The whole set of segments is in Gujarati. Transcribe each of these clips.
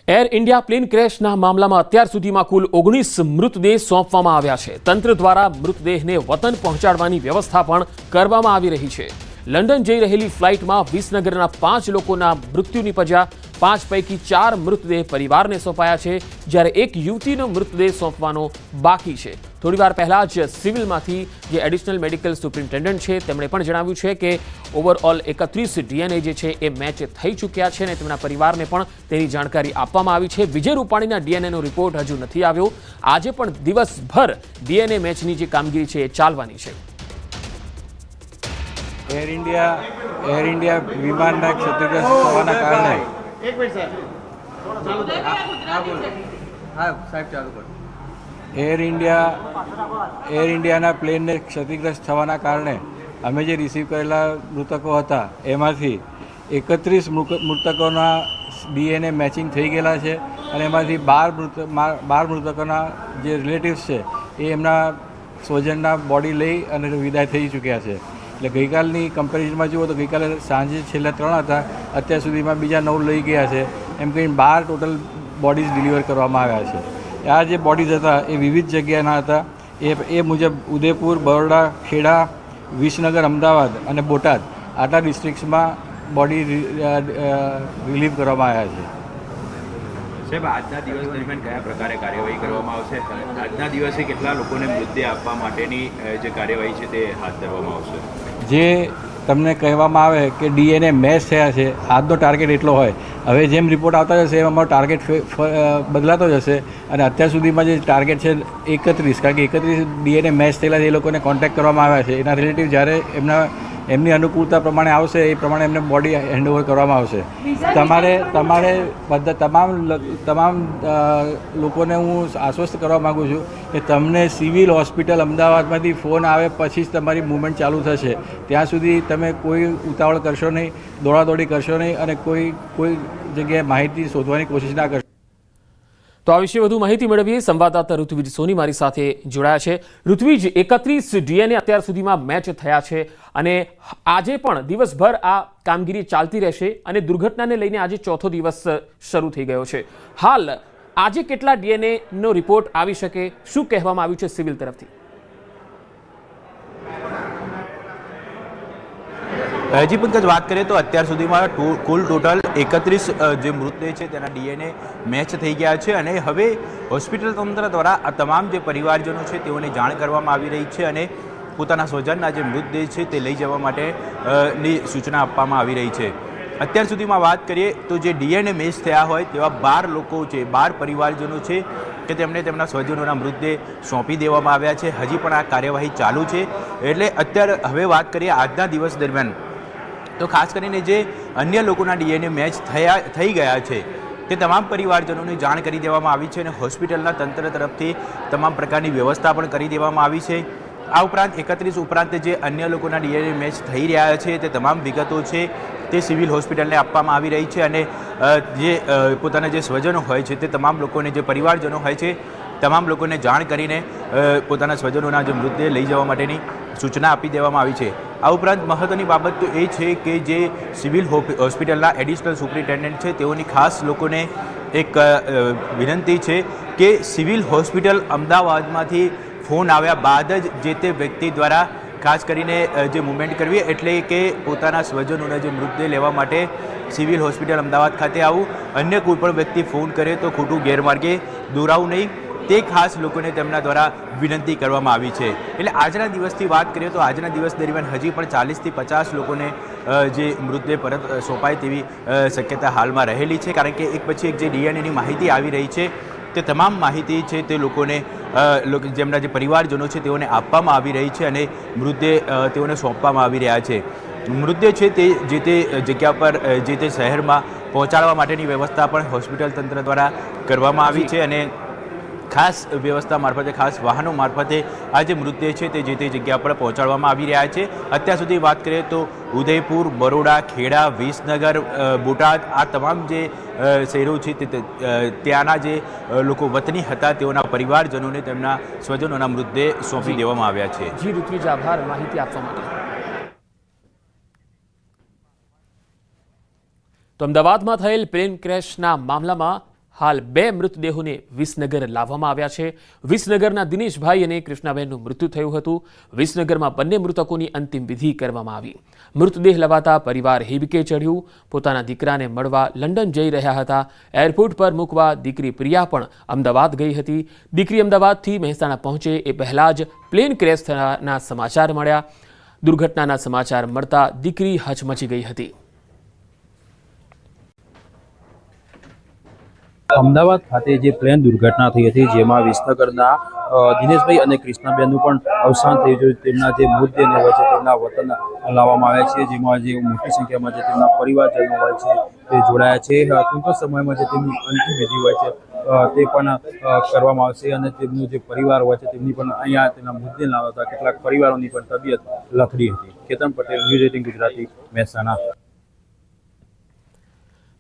એર ઇન્ડિયા પ્લેન ક્રેશના મામલામાં અત્યાર સુધીમાં કુલ 19 મૃતદેહ સોંપવામાં આવ્યા છે। તંત્ર દ્વારા મૃતદેહને વતન પહોંચાડવાની વ્યવસ્થા પણ કરવામાં આવી રહી છે। લંડન જઈ રહેલી ફ્લાઇટમાં વિસનગરના 5 લોકોના મૃત્યુ નિપજ્યા। 5 પૈકી 4 મૃતદેહ પરિવારને સોંપાયા છે, જ્યારે એક યુવતીનો મૃતદેહ સોંપવાનો બાકી છે। થોડીવાર પહેલા જ સિવિલમાંથી જે એડિશનલ મેડિકલ સુપ્રિન્ટેન્ડન્ટ છે તેમણે પણ જણાવ્યું છે કે ઓવરઓલ 31 ડીએનએ જે છે એ મેચ થઈ ચૂક્યા છે અને તેમના પરિવારને પણ તેની જાણકારી આપવામાં આવી છે। વિજય રૂપાણીના ડીએનએનો રિપોર્ટ હજુ નથી આવ્યો। આજે પણ દિવસભર ડીએનએ મેચની જે કામગીરી છે એ ચાલવાની છે। એર ઇન્ડિયા વિમાનના ક્ષતિગ્રસ્ત થવાના કારણે એર ઇન્ડિયાના પ્લેનને ક્ષતિગ્રસ્ત થવાના કારણે અમે જે રિસીવ કરેલા મૃતકો હતા એમાંથી 31 મૃતકોના ડીએનએ મેચિંગ થઈ ગયેલા છે અને એમાંથી 12 મૃતકોના જે રિલેટિવ્સ છે એ એમના સ્વજનના બોડી લઈ અને વિદાય થઈ ચૂક્યા છે। એટલે ગઈકાલની કમ્પેરિઝનમાં જુઓ તો ગઈકાલે સાંજે છેલ્લા 3 હતા, અત્યાર સુધીમાં બીજા 9 લઈ ગયા છે। એમ કહીને 12 ટોટલ બોડીઝ ડિલિવર કરવામાં આવ્યા છે। આ જે બોડીઝ હતા એ વિવિધ જગ્યાના હતા। એ મુજબ ઉદયપુર, બરોડા, ખેડા, વિસનગર, અમદાવાદ અને બોટાદ આટલા ડિસ્ટ્રિક્ટ્સમાં બોડી રિલીવ કરવામાં આવ્યા છે। સાહેબ, આજના દિવસ દરમિયાન કયા પ્રકારે કાર્યવાહી કરવામાં આવશે? આજના દિવસે કેટલા લોકોને મૃતદેહ આપવા માટેની જે કાર્યવાહી છે તે હાથ ધરવામાં આવશે? જે તમને કહેવામાં આવે કે ડીએનએ મેચ થયા છે, આજનો ટાર્ગેટ એટલો હોય। હવે જેમ રિપોર્ટ આવતા જશે એમ અમારો ટાર્ગેટ બદલાતો જશે અને અત્યાર સુધીમાં જે ટાર્ગેટ છે 31, કારણ કે 31 ડીએનએ મેચ થયેલા છે એ લોકોને કોન્ટેક્ટ કરવામાં આવ્યા છે। એના રિલેટિવ જ્યારે એમની અનુકૂળતા પ્રમાણે આવશે એ પ્રમાણે એમને બોડી હેન્ડઓવર કરવામાં આવશે। તમારે બધા તમામ લોકોને હું આશ્વસ્ત કરવા માગું છું કે તમને સિવિલ હોસ્પિટલ અમદાવાદમાંથી ફોન આવે પછી જ તમારી મૂવમેન્ટ ચાલુ થશે। ત્યાં સુધી તમે કોઈ ઉતાવળ કરશો નહીં, દોડાદોડી કરશો નહીં અને કોઈ જગ્યાએ માહિતી શોધવાની કોશિશ ના કરશો। તો આ વિશે વધુ માહિતી મેળવીએ। સંવાદદાતા ઋત્વિજ સોની મારી સાથે જોડાયા છે। ઋત્વિજ, 31 ડીએનએ અત્યાર સુધીમાં મેચ થયા છે અને આજે પણ દિવસભર આ કામગીરી ચાલતી રહેશે અને દુર્ઘટનાને લઈને આજે ચોથો દિવસ શરૂ થઈ ગયો છે। હાલ આજે કેટલા ડીએનએ નો રિપોર્ટ આવી શકે, શું કહેવામાં આવ્યું છે સિવિલ તરફથી? હજી પંકજ, વાત કરીએ તો અત્યાર સુધીમાં કુલ ટોટલ 31 જે મૃતદેહ છે તેના ડીએનએ મેચ થઈ ગયા છે અને હવે હોસ્પિટલ તંત્ર દ્વારા આ તમામ જે પરિવારજનો છે તેઓને જાણ કરવામાં આવી રહી છે અને પોતાના સ્વજનના જે મૃતદેહ છે તે લઈ જવા માટેની સૂચના આપવામાં આવી રહી છે। અત્યાર સુધીમાં વાત કરીએ તો જે ડીએનએ મેચ થયા હોય તેવા 12 લોકો છે, 12 પરિવારજનો છે કે તેમને તેમના સ્વજનોના મૃતદેહ સોંપી દેવામાં આવ્યા છે। હજી પણ આ કાર્યવાહી ચાલુ છે। એટલે અત્યારે હવે વાત કરીએ આજના દિવસ દરમિયાન તો ખાસ કરીને જે અન્ય લોકોના ડીએનએ મેચ થઈ ગયા છે તે તમામ પરિવારજનોને જાણ કરી દેવામાં આવી છે અને હોસ્પિટલના તંત્ર તરફથી તમામ પ્રકારની વ્યવસ્થા પણ કરી દેવામાં આવી છે। આ ઉપરાંત 31 ઉપરાંત જે અન્ય લોકોના ડીએનએ મેચ થઈ રહ્યા છે તે તમામ વિગતો છે તે સિવિલ હોસ્પિટલને આપવામાં આવી રહી છે અને જે પોતાના જે સ્વજનો હોય છે તે તમામ લોકોને, જે પરિવારજનો હોય છે તમામ લોકોને જાણ કરીને પોતાના સ્વજનોના જે મૃતદેહ લઈ જવા માટેની સૂચના આપી દેવામાં આવી છે। આ ઉપરાંત મહત્વની બાબત તો એ છે કે જે સિવિલ હોસ્પિટલના એડિશનલ સુપ્રિન્ટેન્ડન્ટ છે તેઓની ખાસ લોકોને એક વિનંતી છે કે સિવિલ હોસ્પિટલ અમદાવાદમાંથી ફોન આવ્યા બાદ જ જે તે વ્યક્તિ દ્વારા ખાસ કરીને જે મૂવમેન્ટ કરવી, એટલે કે પોતાના સ્વજનોના જે મૃતદેહ લેવા માટે સિવિલ હોસ્પિટલ અમદાવાદ ખાતે આવવું। અન્ય કોઈ પણ વ્યક્તિ ફોન કરે તો ખોટું ગેરમાર્ગે દોરાવું નહીં, તે ખાસ લોકોને તેમના દ્વારા વિનંતી કરવામાં આવી છે। એટલે આજના દિવસથી વાત કરીએ તો આજના દિવસ દરમિયાન હજી પણ 40 થી 50 લોકોને જે મૃતદેહ પરત સોંપાય તેવી શક્યતા હાલમાં રહેલી છે, કારણ કે એક પછી એક જે ડીએનએની માહિતી આવી રહી છે તે તમામ માહિતી છે તે લોકોને જેમના જે પરિવારજનો છે તેઓને આપવામાં આવી રહી છે અને મૃતદેહ તેઓને સોંપવામાં આવી રહ્યા છે। મૃતદેહ છે તે જે તે જગ્યા પર જે તે શહેરમાં પહોંચાડવા માટેની વ્યવસ્થા પણ હોસ્પિટલ તંત્ર દ્વારા કરવામાં આવી છે અને ખાસ વ્યવસ્થા મારફતે, ખાસ વાહનો મારફતે આ જે મૃતદેહ છે તે જે તે જગ્યા પર પહોંચાડવામાં આવી રહ્યા છે। અત્યાર સુધી વાત કરીએ તો ઉદયપુર, બરોડા, ખેડા, વિસનગર, બોટાદ આ તમામ જે શહેરો છે તે ત્યાંના જે લોકો વતની હતા તેઓના પરિવારજનોને તેમના સ્વજનોના મૃતદેહ સોંપી દેવામાં આવ્યા છે। જી ઋત્વિજ, આભાર માહિતી આપવા માટે। તો અમદાવાદમાં થયેલ પ્લેન ક્રેશના મામલામાં હાલ 2 મૃતદેહોને વિસનગર લાવવામાં આવ્યા છે. વિસનગરના દિનેશભાઈ અને કૃષ્ણાબેનનું મૃત્યુ થયું હતું. વિસનગરમાં બંને મૃતકોની અંતિમ વિધિ કરવામાં આવી. મૃતદેહ લવાતા પરિવાર હિબકે ચડ્યું. પોતાના દીકરાને મળવા લંડન જઈ રહ્યા હતા. એરપોર્ટ પર મૂકવા દીકરી પ્રિયા પણ અમદાવાદ ગઈ હતી. દીકરી અમદાવાદથી મહેસાણા પહોંચે એ પહેલાં જ પ્લેન ક્રેશ થયાના સમાચાર મળ્યા. દુર્ઘટનાના સમાચાર મળતા દીકરી હચમચી ગઈ હતી. અમદાવાદ ખાતે જે પ્લેન દુર્ઘટના થઈ હતી, જેમાં વિસનગરના દિનેશભાઈ અને કૃષ્ણાબેનનું પણ અવસાન થયું છે. તેમના જે મૃતદેહને હોય છે તેમના વતન લાવવામાં આવ્યા છે, જેમાં જે મોટી સંખ્યામાં જે તેમના પરિવારજનો હોય છે તે જોડાયા છે. ટૂંક જ સમયમાં જે તેમની અંતિમ વિધિ હોય છે તે પણ કરવામાં આવશે અને તેમનો જે પરિવાર હોય છે તેમની પણ અહીંયા તેના મૃતદેહ લાવતા કેટલાક પરિવારોની પણ તબિયત લથડી હતી. કેતન પટેલ, ન્યૂઝ 18 ગુજરાતી, મહેસાણા.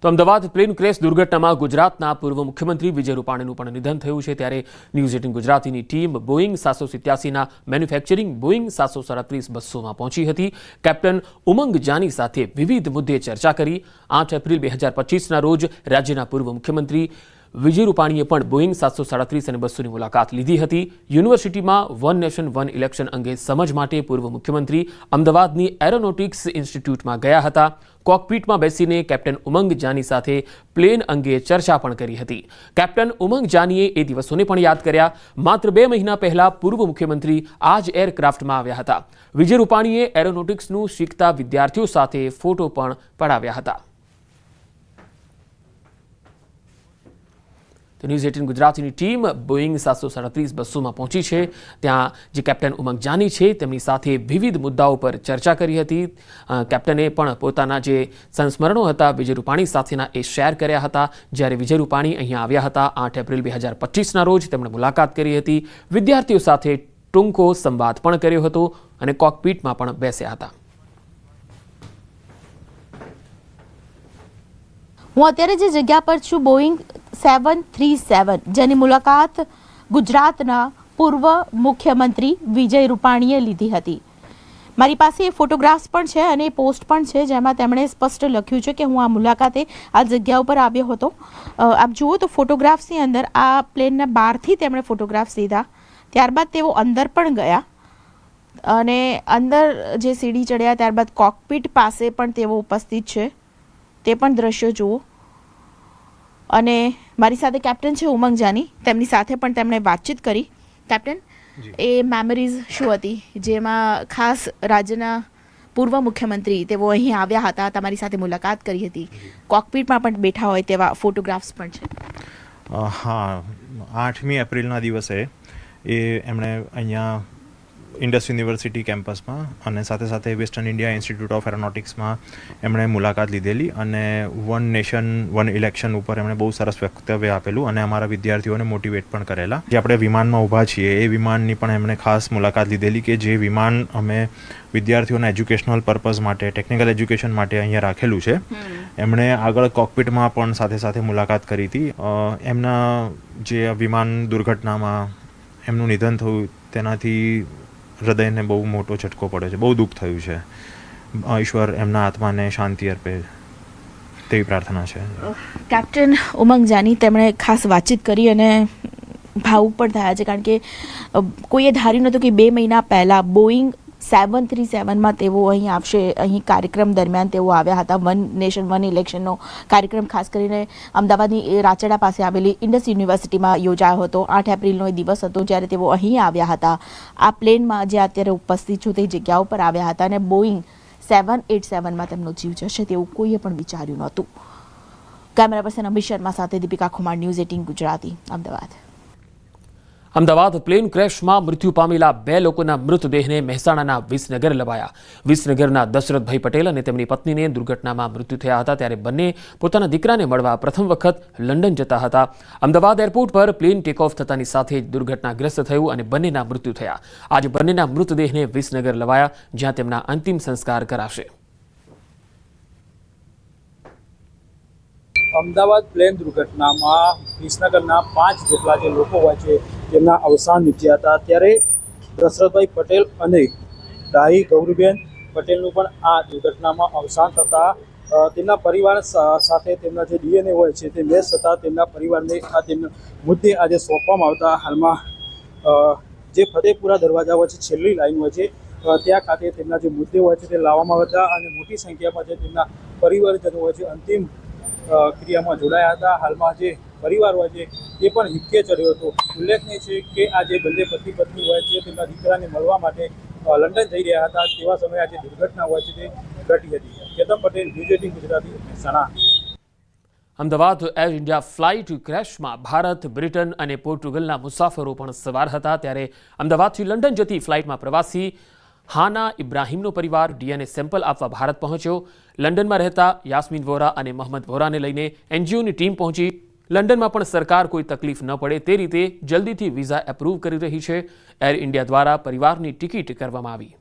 તો અમદાવાદ પ્લેન ક્રેશ દુર્ઘટનામાં ગુજરાતના પૂર્વ મુખ્યમંત્રી વિજય રૂપાણીનું પણ નિધન થયું છે. ત્યારે ન્યૂઝ 18 ગુજરાતીની ટીમ બોઈંગ 787ના મેન્યુફેક્ચરિંગ બોઈંગ 737 બસોમાં પહોંચી હતી. કેપ્ટન ઉમંગ જાની સાથે વિવિધ મુદ્દે ચર્ચા કરી. 8 એપ્રિલ 2025ના રોજ રાજ્યના પૂર્વ મુખ્યમંત્રી વિજય રૂપાણીએ પણ બોઈંગ 737 અને બસોની મુલાકાત લીધી હતી. યુનિવર્સિટીમાં વન નેશન વન ઇલેક્શન અંગે સમજ માટે પૂર્વ મુખ્યમંત્રી અમદાવાદની એરોનોટિક્સ ઇન્સ્ટિટ્યૂટમાં ગયા હતા. કોકપીટમાં બેસીને કેપ્ટન ઉમંગ જાની સાથે પ્લેન અંગે ચર્ચા પણ કરી હતી. કેપ્ટન ઉમંગ જાનીએ એ દિવસોને પણ યાદ કર્યા. માત્ર 2 મહિના પહેલા પૂર્વ મુખ્યમંત્રી આ જ એરક્રાફ્ટમાં આવ્યા હતા. વિજય રૂપાણીએ એરોનોટિક્સનું શીખતા વિદ્યાર્થીઓ સાથે ફોટો પણ પડાવ્યા હતા. તો ન્યૂઝ 18 ગુજરાતીની ટીમ બોઈંગ 737 બસોમાં પહોંચી છે. ત્યાં જે કેપ્ટન ઉમંગ જાની છે તેમની સાથે વિવિધ મુદ્દાઓ પર ચર્ચા કરી હતી. કેપ્ટને પણ પોતાના જે સંસ્મરણો હતા વિજય રૂપાણી સાથેના એ શેર કર્યા હતા. જ્યારે વિજય રૂપાણી અહીંયા આવ્યા હતા 8 એપ્રિલ 2025ના રોજ તેમણે મુલાકાત કરી હતી. વિદ્યાર્થીઓ સાથે ટૂંકો સંવાદ પણ કર્યો હતો અને કોકપીટમાં પણ બેસ્યા હતા. હું અત્યારે જે જગ્યા પર છું બોઈંગ 737, જેની મુલાકાત ગુજરાતના પૂર્વ મુખ્યમંત્રી વિજય રૂપાણીએ લીધી હતી. મારી પાસે ફોટોગ્રાફ્સ પણ છે અને પોસ્ટ પણ છે, જેમાં તેમણે સ્પષ્ટ લખ્યું છે કે હું આ મુલાકાતે આ જગ્યા ઉપર આવ્યો હતો. આપ જુઓ તો ફોટોગ્રાફ્સની અંદર આ પ્લેનના બહારથી તેમણે ફોટોગ્રાફ્સ લીધા. ત્યારબાદ તેઓ અંદર પણ ગયા અને અંદર જે સીડી ચડ્યા ત્યારબાદ કોકપીટ પાસે પણ તેઓ ઉપસ્થિત છે. તે પણ દ્રશ્યો જુઓ. અને મારી સાથે કેપ્ટન છે ઉમંગ જાની, તેમની સાથે પણ તેમણે વાતચીત કરી. કેપ્ટન, એ મેમરીઝ શું હતી જેમાં ખાસ રાજ્યના પૂર્વ મુખ્યમંત્રી તેઓ અહીં આવ્યા હતા, તમારી સાથે મુલાકાત કરી હતી, કોકપીટમાં પણ બેઠા હોય તેવા ફોટોગ્રાફ્સ પણ છે? હા, 8મી એપ્રિલના દિવસે એમણે અહીંયા ઇન્ડસ યુનિવર્સિટી કેમ્પસમાં અને સાથે સાથે વેસ્ટર્ન ઇન્ડિયા ઇન્સ્ટિટ્યૂટ ઓફ એરોનોટિક્સમાં એમણે મુલાકાત લીધેલી અને વન નેશન વન ઇલેક્શન ઉપર એમણે બહુ સરસ વક્તવ્ય આપેલું અને અમારા વિદ્યાર્થીઓને મોટિવેટ પણ કરેલા. જે આપણે વિમાનમાં ઊભા છીએ એ વિમાનની પણ એમણે ખાસ મુલાકાત લીધેલી કે જે વિમાન અમે વિદ્યાર્થીઓના એજ્યુકેશનલ પર્પઝ માટે, ટેકનિકલ એજ્યુકેશન માટે અહીંયા રાખેલું છે. એમણે આગળ કોકપીટમાં પણ સાથે સાથે મુલાકાત કરી હતી. એમના જે વિમાન દુર્ઘટનામાં એમનું નિધન થયું તેનાથી હૃદયને બહુ મોટો ઝટકો પડ્યો છે, બહુ દુઃખ થયું છે. ઈશ્વર એમના આત્માને શાંતિ અર્પે તેવી પ્રાર્થના છે. કેપ્ટન ઉમંગ જાની તેમણે ખાસ વાતચીત કરી અને ભાવુક પણ થયા છે, કારણ કે કોઈએ ધાર્યું નહોતું કે 2 મહિના પહેલાં બોઈંગ 737માં તેઓ અહીં આવશે. અહીં કાર્યક્રમ દરમિયાન તેઓ આવ્યા હતા. વન નેશન વન ઇલેક્શનનો કાર્યક્રમ ખાસ કરીને અમદાવાદની રાચડા પાસે આવેલી ઇન્ડસ યુનિવર્સિટીમાં યોજાયો હતો. 8 એપ્રિલનો એ દિવસ હતો જ્યારે તેઓ અહીં આવ્યા હતા. આ પ્લેનમાં જે અત્યારે ઉપસ્થિત છું તે જગ્યા ઉપર આવ્યા હતા અને બોઈંગ 787માં તેમનો જીવ જશે તેવું કોઈએ પણ વિચાર્યું નહોતું. કેમેરા પર્સન અમિત શર્મા સાથે દીપિકા કુમાર, ન્યૂઝ 18 ગુજરાતી, અમદાવાદ. અમદાવાદ પ્લેન ક્રેશમાં મૃત્યુ પામેલા 2 લોકોના મૃતદેહને મહેસાણાના વિસનગર લવાયા. વિસનગરના દશરથભાઈ પટેલ અને તેમની પત્નીને દુર્ઘટનામાં મૃત્યુ થયા હતા. ત્યારે બંને પોતાના દીકરાને મળવા પ્રથમ વખત લંડન જતા હતા. અમદાવાદ એરપોર્ટ પર પ્લેન ટેકઓફ થતાની સાથે જ દુર્ઘટનાગ્રસ્ત થયું અને બંનેના મૃત્યુ થયા. આજે બંનેના મૃતદેહને વિસનગર લવાયા, જ્યાં તેમના અંતિમ સંસ્કાર કરાશે. અમદાવાદ પ્લેન દુર્ઘટનામાં વિસનગરના 5 જેટલા જે લોકો હોય છે તેમના અવસાન નીપજ્યા હતા. ત્યારે દશરથભાઈ પટેલ અને ડાહી ગૌરીબેન પટેલનું પણ આ દુર્ઘટનામાં અવસાન થતાં તેમના પરિવાર સાથે તેમના જે DNA હોય છે તે મેચ થતાં તેમના પરિવારને આ તેમના મુદ્દે આજે સોંપવામાં આવતા હાલમાં જે ફતેપુરા દરવાજા હોય છે, છેલ્લી લાઈન હોય છે, ત્યાં ખાતે તેમના જે મુદ્દે હોય છે તે લાવવામાં આવ્યા હતા અને મોટી સંખ્યામાં જે તેમના પરિવારજનો હોય છે અંતિમ ક્રિયામાં જોડાયા હતા. હાલમાં જે પરિવાર હોય છે એ પણ હિક્કે ચડ્યો હતો. ઉલ્લેખનીય છે કે આ જે બંને પતિ પત્ની હોય છે તેમના દીકરાને મળવા માટે લંડન જઈ રહ્યા હતા. તેવા સમયે આ જે દુર્ઘટના હોય છે તે ઘટી હતી. Ketan Patel, news 18 Gujarati, Mehsana. Ahmedabad Air India flight ક્રેશમાં ભારત, બ્રિટન અને પોર્ટુગલના મુસાફરો પણ સવાર હતા. ત્યારે અમદાવાદથી લંડન જતી ફ્લાઇટમાં પ્રવાસી હાના ઇબ્રાહીમનો પરિવાર DNA સેમ્પલ આપવા ભારત પહોંચ્યો. લંડનમાં રહેતા યાસ્મીન વોરા અને મોહમ્મદ વોરાને લઈને NGOની ટીમ પહોંચી. લંડનમાં પણ સરકાર કોઈ તકલીફ ન પડે તે રીતે જલ્દીથી વિઝા એપ્રૂવ કરી રહી છે. એર ઇન્ડિયા દ્વારા પરિવારની ટિકિટ કરવામાં આવી.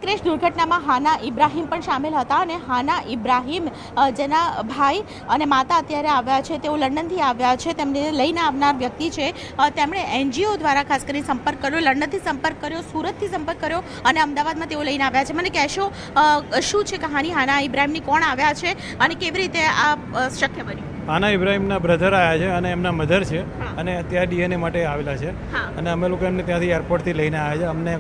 ક્રેશ દુર્ઘટનામાં હાના ઇબ્રાહીમ પણ સામેલ હતા અને હાના ઇબ્રાહીમ જેના ભાઈ અને માતા અત્યારે આવ્યા છે, તેઓ લંડનથી આવ્યા છે. તેમને લઈને આવનાર વ્યક્તિ છે, તેમણે NGO દ્વારા ખાસ કરીને સંપર્ક કર્યો, લંડનથી સંપર્ક કર્યો, સુરતથી સંપર્ક કર્યો અને અમદાવાદમાં તેઓ લઈને આવ્યા છે. મને કહેશો શું છે કહાની હાના ઇબ્રાહીમની, કોણ આવ્યા છે અને કેવી રીતે આ શક્ય બન્યું? હાના ઇબ્રાહીમના બ્રધર આવ્યા છે અને એમના મધર છે અને ત્યાં DNA માટે આવેલા છે અને અમે લોકો એમને ત્યાંથી એરપોર્ટથી લઈને આવ્યા છે. અમને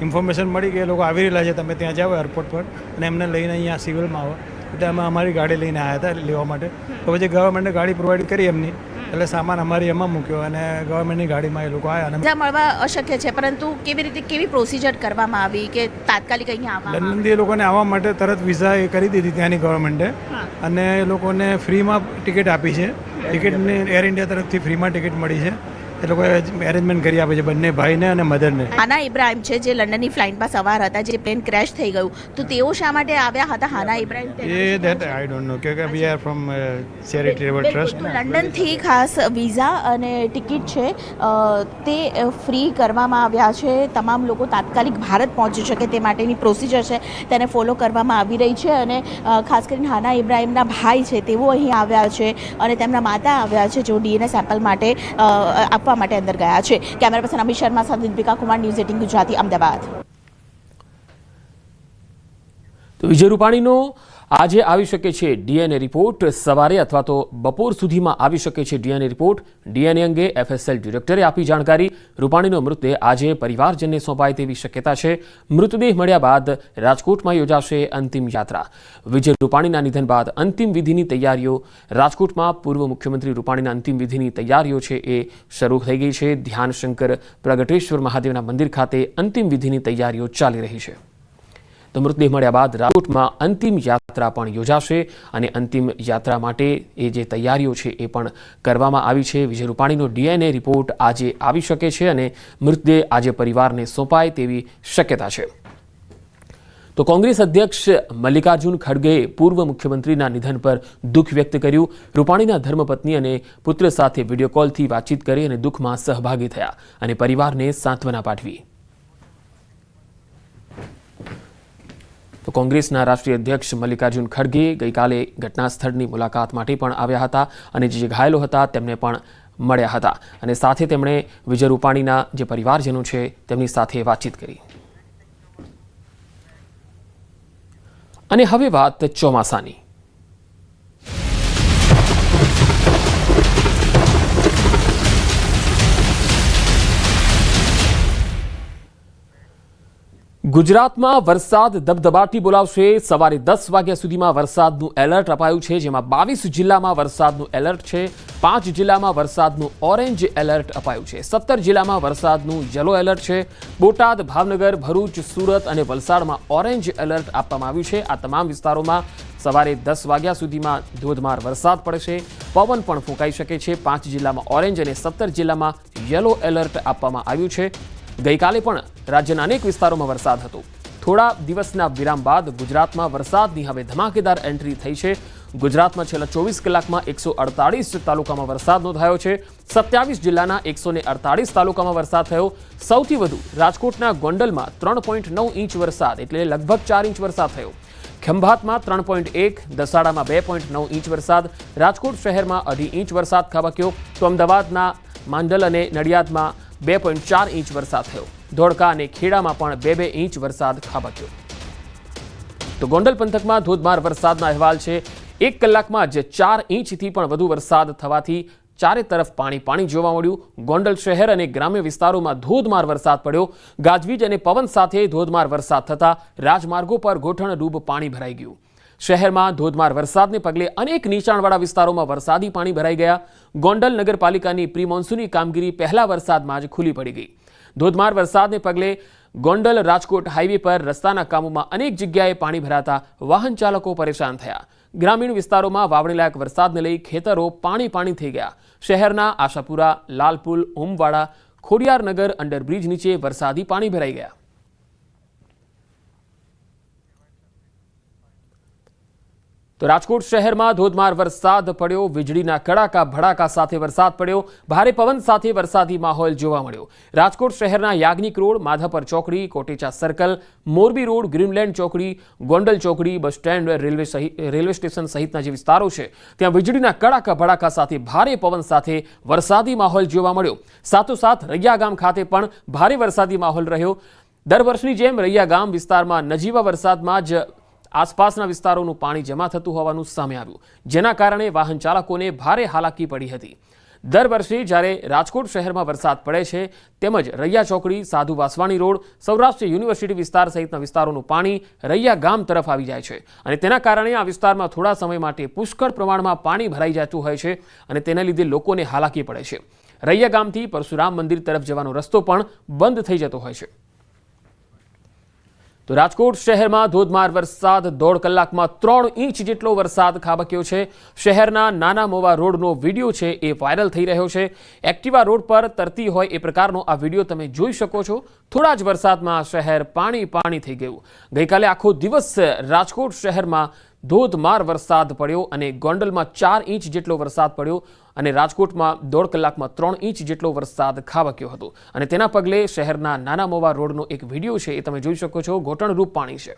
ઇન્ફોર્મેશન મળી કે એ લોકો આવી રહેલા છે, તમે ત્યાં જાઓ એરપોર્ટ પર અને એમને લઈને અહીંયા સિવિલમાં આવો. એટલે અમે અમારી ગાડી લઈને આવ્યા હતા લેવા માટે. તો પછી ગવર્મેન્ટે ગાડી પ્રોવાઈડ કરી એમની, એટલે સામાન અમારી એમાં મૂક્યો અને ગવર્મેન્ટની ગાડીમાં એ લોકો આવ્યા. વિઝા મળવા અશક્ય છે, પરંતુ કેવી રીતે કેવી પ્રોસિજર કરવામાં આવી કે તાત્કાલિક અહીંયા આવવા? લંડનથી એ લોકોને આવવા માટે તરત વિઝા એ કરી દીધી ત્યાંની ગવર્મેન્ટે અને એ લોકોને ફ્રીમાં ટિકિટ આપી છે. ટિકિટને એર ઇન્ડિયા તરફથી ફ્રીમાં ટિકિટ મળી છે. એ લોકોએ અરેન્જમેન્ટ કરી આપે છે બંને ભાઈને અને મધરને. હાના ઇબ્રાહીમ છે જે લંડનની ફ્લાઇટમાં સવાર હતા, જે પ્લેન ક્રેશ થઈ ગયું, તો તેઓ શા માટે આવ્યા હતા હાના ઇબ્રાહીમ? એ ધેટ આઈ ડોન્ટ નો કે we are from charitable trust. લંડનથી ખાસ વિઝા અને ટિકિટ છે તે ફ્રી કરવામાં આવ્યા છે. તમામ લોકો તાત્કાલિક ભારત પહોંચી શકે તે માટેની પ્રોસિજર છે તેને ફોલો કરવામાં આવી રહી છે અને ખાસ કરીને હાના ઇબ્રાહીમના ભાઈ છે તેઓ અહીં આવ્યા છે અને તેમના માતા આવ્યા છે, જેઓ DNA સેમ્પલ માટે આપવા માટે અંદર ગયા છે. કેમેરા પર્સન અમિત શર્મા સાથે દીપિકા કુમાર, ન્યૂઝ 18 ગુજરાતી, અમદાવાદ. તો વિજય રૂપાણીનો આજે આવી શકે છે DNA રિપોર્ટ. સવારે અથવા તો બપોર સુધીમાં આવી શકે છે DNA રિપોર્ટ. DNA અંગે FSL ડિરેક્ટરે આપી જાણકારી. રૂપાણીનો મૃતદેહ આજે પરિવારજનને સોંપાય તેવી શક્યતા છે. મૃતદેહ મળ્યા બાદ રાજકોટમાં યોજાશે અંતિમ યાત્રા. વિજય રૂપાણીના નિધન બાદ અંતિમ વિધિની તૈયારીઓ રાજકોટમાં પૂર્વ મુખ્યમંત્રી રૂપાણીના અંતિમ વિધિની તૈયારીઓ છે એ શરૂ થઈ ગઈ છે. ધ્યાનશંકર પ્રગટેશ્વર મહાદેવના મંદિર ખાતે અંતિમ વિધિની તૈયારીઓ ચાલી રહી છે. તો મૃતદેહ મળ્યા બાદ રાજકોટમાં અંતિમ યાત્રા પણ યોજાશે અને અંતિમ યાત્રા માટે એ જે તૈયારીઓ છે એ પણ કરવામાં આવી છે. વિજય રૂપાણીનો DNA રિપોર્ટ આજે આવી શકે છે અને મૃતદેહ આજે પરિવારને સોંપાય તેવી શક્યતા છે. તો કોંગ્રેસ અધ્યક્ષ મલ્લિકાર્જુન ખડગેએ પૂર્વ મુખ્યમંત્રીના નિધન પર દુઃખ વ્યક્ત કર્યું. રૂપાણીના ધર્મપત્ની અને પુત્ર સાથે વિડીયો કોલથી વાતચીત કરી અને દુઃખમાં સહભાગી થયા અને પરિવારને સાંત્વના પાઠવી. તો કોંગ્રેસના રાષ્ટ્રીય અધ્યક્ષ મલ્લિકાર્જુન ખડગે ગઈકાલે ઘટના સ્થળની મુલાકાત માટે પણ આવ્યા હતા અને જે ઘાયલો હતા તેમને પણ મળ્યા હતા અને સાથે તેમણે વિજય રૂપાણીના જે પરિવારજનો છે તેમની સાથે વાતચીત કરી. અને હવે વાત ચોમાસાની. ગુજરાતમાં વરસાદ ધબધબાટી બોલાવશે. સવારે 10 વાગ્યા સુધીમાં વરસાદનું એલર્ટ અપાયું છે, જેમાં 22 જિલ્લામાં વરસાદનું એલર્ટ છે. 5 જિલ્લામાં વરસાદનું ઓરેન્જ એલર્ટ અપાયું છે. 17 જિલ્લામાં વરસાદનું યલો એલર્ટ છે. બોટાદ, ભાવનગર, ભરૂચ, સુરત અને વલસાડમાં ઓરેન્જ એલર્ટ આપવામાં આવ્યું છે. આ તમામ વિસ્તારોમાં સવારે 10 વાગ્યા સુધીમાં ધોધમાર વરસાદ પડશે. પવન પણ ફૂંકાઈ શકે છે. 5 જિલ્લામાં ઓરેન્જ અને 17 જિલ્લામાં યલો એલર્ટ આપવામાં આવ્યું છે. ગઈકાલે પણ રાજ્યના અનેક વિસ્તારોમાં વરસાદ હતો. થોડા દિવસના વિરામ બાદ ગુજરાતમાં વરસાદની હવે ધમાકેદાર એન્ટ્રી થઈ છે. ગુજરાતમાં છેલ્લા 24 કલાકમાં 148 તાલુકામાં વરસાદ નોંધાયો છે. 27 જિલ્લાના 148 તાલુકામાં વરસાદ થયો. સૌથી વધુ રાજકોટના ગોંડલમાં 3.9 ઇંચ વરસાદ એટલે લગભગ 4 ઇંચ વરસાદ થયો. ખંભાતમાં 3.1, દસાડામાં 2.9 ઇંચ વરસાદ, રાજકોટ શહેરમાં 2.5 ઇંચ વરસાદ ખાબક્યો. તો અમદાવાદના માંડલ અને નડિયાદમાં 2.4 ઇંચ વરસાદ થયો. ધોળકા અને ખેડામાં પણ 2-2 ઇંચ વરસાદ ખાબક્યો. તો ગોંડલ પંથકમાં ધોધમાર વરસાદના અહેવાલ છે. 1 કલાકમાં જ 4 ઇંચથી પણ વધુ વરસાદ થવાથી ચારે તરફ પાણી જોવા મળ્યું. ગોંડલ શહેર અને ગ્રામ્ય વિસ્તારોમાં ધોધમાર વરસાદ પડ્યો. ગાજવીજ અને પવન સાથે ધોધમાર વરસાદ થતા રાજમાર્ગો પર ગોઠણરૂપ પાણી ભરાઈ ગયું. શહેરમાં ધોધમાર વરસાદને પગલે અનેક નીચાણવાળા વિસ્તારોમાં વરસાદી પાણી ભરાઈ ગયા. ગોંડલ નગરપાલિકાની પ્રી મોન્સૂની કામગીરી પહેલા વરસાદમાં જ ખુલ્લી પડી ગઈ. ધોધમાર વરસાદને પગલે ગોંડલ રાજકોટ હાઈવે પર રસ્તાના કામોમાં અનેક જગ્યાએ પાણી ભરાતા વાહન ચાલકો પરેશાન થયા. ગ્રામીણ વિસ્તારોમાં વાવણીલાયક વરસાદને લઈ ખેતરો પાણી થઈ ગયા. શહેરના આશાપુરા, લાલપુલ, ઉમવાડા, ખોડિયારનગર અંડરબ્રિજ નીચે વરસાદી પાણી ભરાઈ ગયા. તો રાજકોટ શહેરમાં ધોધમાર વરસાદ પડ્યો. વીજળીના કડાકા ભડાકા સાથે વરસાદ પડ્યો. ભારે પવન સાથે વરસાદી માહોલ જોવા મળ્યો. રાજકોટ શહેરના યાજ્ઞિક રોડ, માધાપર ચોકડી, Kotecha circle, Morbi road, Greenland ચોકડી, ગોંડલ ચોકડી, બસ સ્ટેન્ડ, રેલવે સ્ટેશન સહિતના જે વિસ્તારો છે ત્યાં વીજળીના કડાકા ભડાકા સાથે ભારે પવન સાથે વરસાદી માહોલ જોવા મળ્યો. સાથોસાથ રૈયા ગામ ખાતે પણ ભારે વરસાદી માહોલ રહ્યો. દર વર્ષની જેમ રૈયા ગામ વિસ્તારમાં નજીવા વરસાદમાં જ આસપાસના વિસ્તારોનું પાણી જમા થતું હોવાનું સામે આવ્યું, જેના કારણે વાહન ચાલકોને ભારે હાલાકી પડી હતી. દર વર્ષે જ્યારે રાજકોટ શહેરમાં વરસાદ પડે છે તેમજ રૈયા ચોકડી, સાધુ વાસવાણી રોડ, સૌરાષ્ટ્ર યુનિવર્સિટી વિસ્તાર સહિતના વિસ્તારોનું પાણી રૈયા ગામ તરફ આવી જાય છે અને તેના કારણે આ વિસ્તારમાં થોડા સમય માટે પુષ્કળ પ્રમાણમાં પાણી ભરાઈ જતું હોય છે અને તેના લીધે લોકોને હાલાકી પડે છે. રૈયા ગામથી પરશુરામ મંદિર તરફ જવાનો રસ્તો પણ બંધ થઈ જતો હોય છે. તો રાજકોટ શહેરમાં ધોધમાર વરસાદ, 1.5 કલાકમાં 3 ઇંચ જેટલો વરસાદ ખાબક્યો છે. શહેરના નાના મોવા રોડનો વિડીયો છે એ વાયરલ થઈ રહ્યો છે. એક્ટિવા રોડ પર તરતી હોય એ પ્રકારનો આ વિડીયો તમે જોઈ શકો છો. થોડા જ વરસાદમાં શહેર પાણી થઈ ગયું. ગઈકાલે આખો દિવસ રાજકોટ શહેરમાં ધોધમાર વરસાદ પડ્યો અને ગોંડલમાં 4 ઇંચ જેટલો વરસાદ પડ્યો અને રાજકોટમાં 1.5 કલાકમાં 3 ઇંચ જેટલો વરસાદ ખાબક્યો હતો અને તેના પગલે શહેરના નાના મોવા રોડનો એક વિડીયો છે એ તમે જોઈ શકો છો. ઘોટણરૂપ પાણી છે.